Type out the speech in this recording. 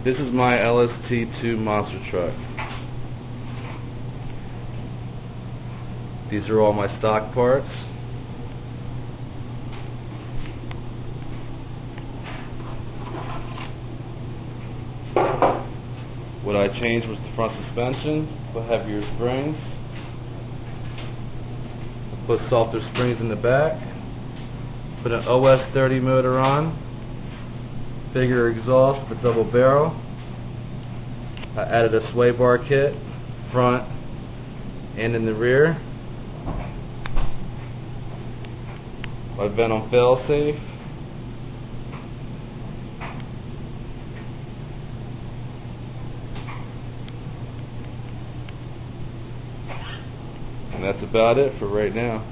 This is my lst2 monster truck. These are all my stock parts. What I changed was the front suspension, put heavier springs, put softer springs in the back, put an OS30 motor on, bigger exhaust with a double barrel. I added a sway bar kit, front and in the rear. My Venom failsafe. And that's about it for right now.